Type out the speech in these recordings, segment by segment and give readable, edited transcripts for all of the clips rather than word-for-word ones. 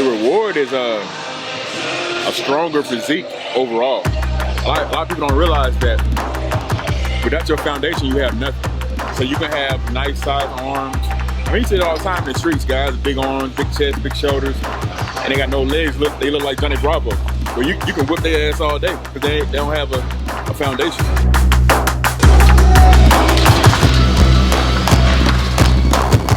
the reward is a stronger physique overall. A lot of people don't realize that without your foundation, you have nothing. So you can have nice size arms. I mean, you see it all the time in the streets, guys. Big arms, big chest, big shoulders, and they got no legs. They look like Johnny Bravo. But you can whip their ass all day because they don't have a foundation.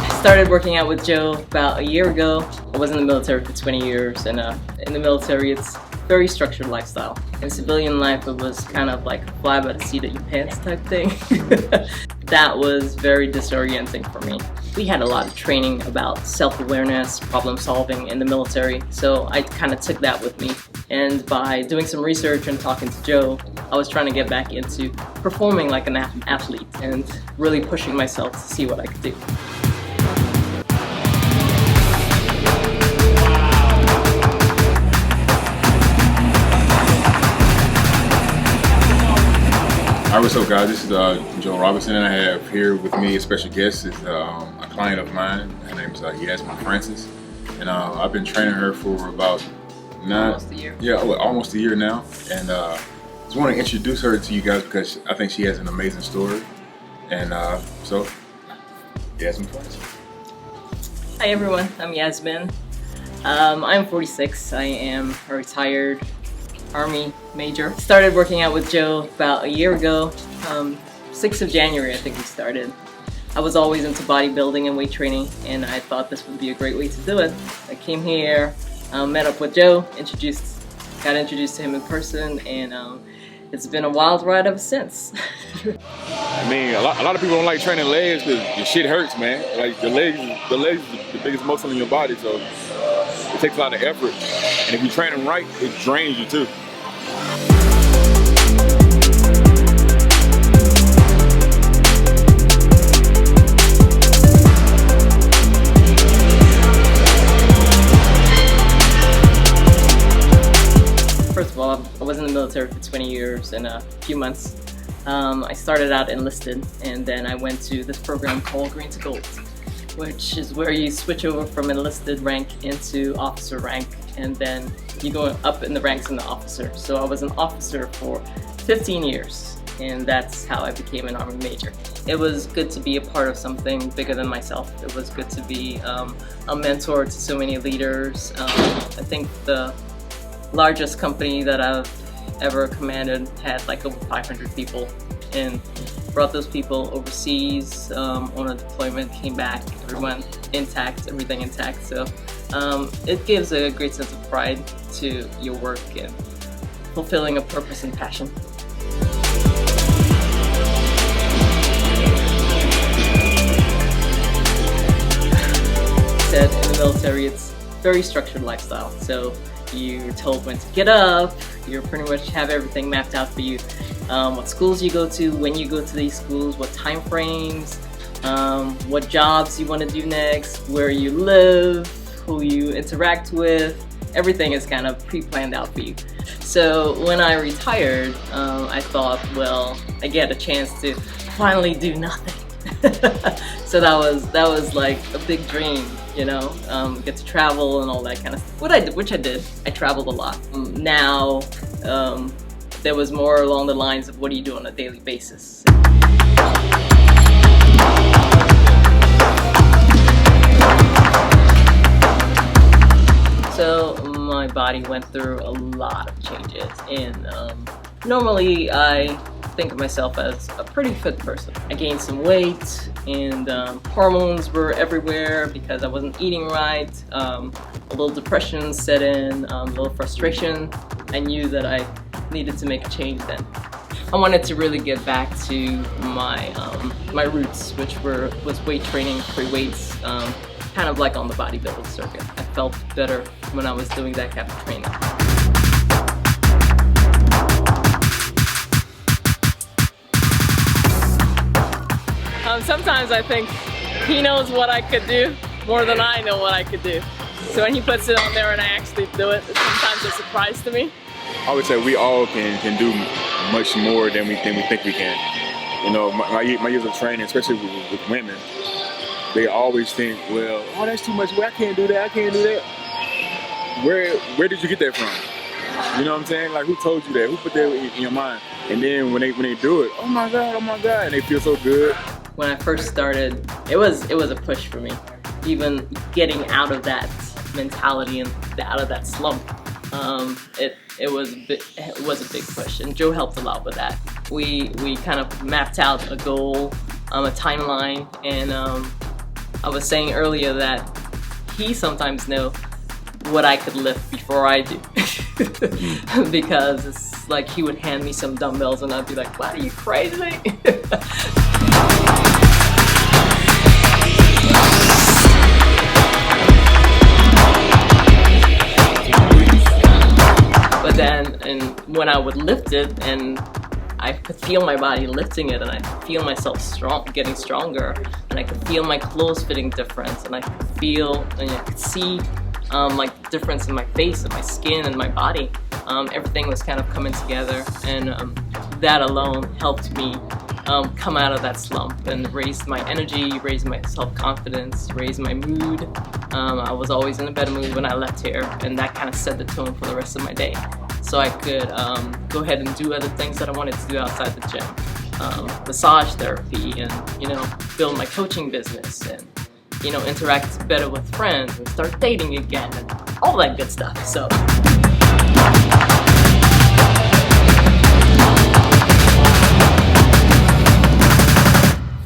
I started working out with Joe about a year ago. I was in the military for 20 years, and in the military it's very structured lifestyle. In civilian life, it was kind of like fly by the seat of your pants type thing. That was very disorienting for me. We had a lot of training about self-awareness, problem solving in the military, so I kind of took that with me. And by doing some research and talking to Joe, I was trying to get back into performing like an athlete and really pushing myself to see what I could do. Alright, what's up, guys? This is Joe Robinson, and I have here with me a special guest. Is a client of mine. Her name is Yasmin Francis, and I've been training her for about almost a year. Yeah, almost a year now. And just want to introduce her to you guys because I think she has an amazing story. And so, Yasmin Francis. Hi everyone, I'm Yasmin. I'm 46. I am a retired Army major. Started working out with Joe about a year ago. 6th of January I think we started. I was always into bodybuilding and weight training, and I thought this would be a great way to do it. I came here, met up with Joe, got introduced to him in person, and it's been a wild ride ever since. I mean, a lot of people don't like training legs because your shit hurts, man. Like the legs is the biggest muscle in your body, so it takes a lot of effort. And if you train them right, it drains you too. First of all, I was in the military for 20 years and a few months. I started out enlisted, and then I went to this program called Green to Gold, which is where you switch over from enlisted rank into officer rank, and then you go up in the ranks in the officer. So I was an officer for 15 years, and that's how I became an Army major. It was good to be a part of something bigger than myself. It was good to be a mentor to so many leaders. I think the largest company that I've ever commanded had like over 500 people, and brought those people overseas on a deployment, came back, everyone intact, everything intact. So it gives a great sense of pride to your work and fulfilling a purpose and passion. Said in the military, it's very structured lifestyle. So you're told when to get up, you pretty much have everything mapped out for you. What schools you go to, when you go to these schools, what time frames, what jobs you want to do next, where you live, who you interact with. Everything is kind of pre-planned out for you. So when I retired, I thought, well, I get a chance to finally do nothing. So that was like a big dream, you know, get to travel and all that kind of stuff. Which I did. I traveled a lot. Now, there was more along the lines of what do you do on a daily basis. So my body went through a lot of changes, and normally I think of myself as a pretty fit person. I gained some weight, and hormones were everywhere because I wasn't eating right. A little depression set in, a little frustration. I knew that I needed to make a change then. I wanted to really get back to my my roots, which was weight training, free weights, kind of like on the bodybuilding circuit. I felt better when I was doing that kind of training. Sometimes I think he knows what I could do more than I know what I could do. So when he puts it on there and I actually do it, it's sometimes a surprise to me. I would say we all can do much more than we think we can. You know, my years of training, especially with women, they always think, well, oh, that's too much weight, I can't do that, I can't do that. where did you get that from? You know what I'm saying? Like, who told you that? Who put that in your mind? And then when they do it, oh my God, and they feel so good. When I first started, it was a push for me. Even getting out of that mentality and out of that slump, it was a big push, and Joe helped a lot with that. We kind of mapped out a goal, a timeline, and I was saying earlier that he sometimes knows what I could lift before I do. Because it's like he would hand me some dumbbells and I'd be like, "What, are you crazy?" But then, and when I would lift it, and I could feel my body lifting it, and I could feel myself getting stronger, and I could feel my clothes fitting different, and I could feel, and I could see like the difference in my face and my skin and my body. Everything was kind of coming together, and that alone helped me come out of that slump and raise my energy, raise my self-confidence, raise my mood. I was always in a better mood when I left here, and that kind of set the tone for the rest of my day. So I could go ahead and do other things that I wanted to do outside the gym. Massage therapy, and, you know, build my coaching business, and, you know, interact better with friends and start dating again and all that good stuff. So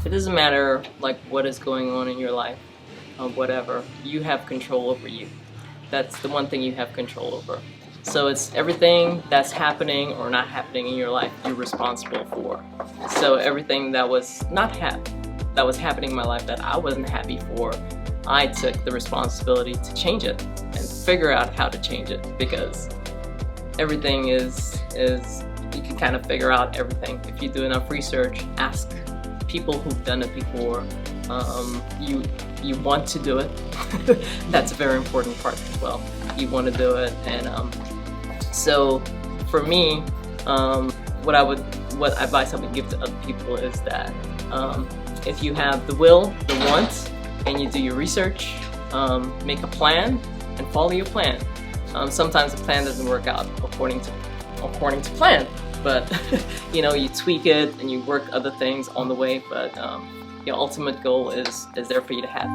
it doesn't matter like what is going on in your life, whatever, you have control over you. That's the one thing you have control over. So it's everything that's happening or not happening in your life you're responsible for. So everything that was that was happening in my life that I wasn't happy for, I took the responsibility to change it and figure out how to change it, because everything is you can kind of figure out everything if you do enough research. Ask people who've done it before. You want to do it. That's a very important part as well. You want to do it, and so for me, what advice I would give to other people is that if you have the will, the want, and you do your research, make a plan and follow your plan. Sometimes the plan doesn't work out according to plan, but you know, you tweak it and you work other things on the way, but your ultimate goal is there for you to have.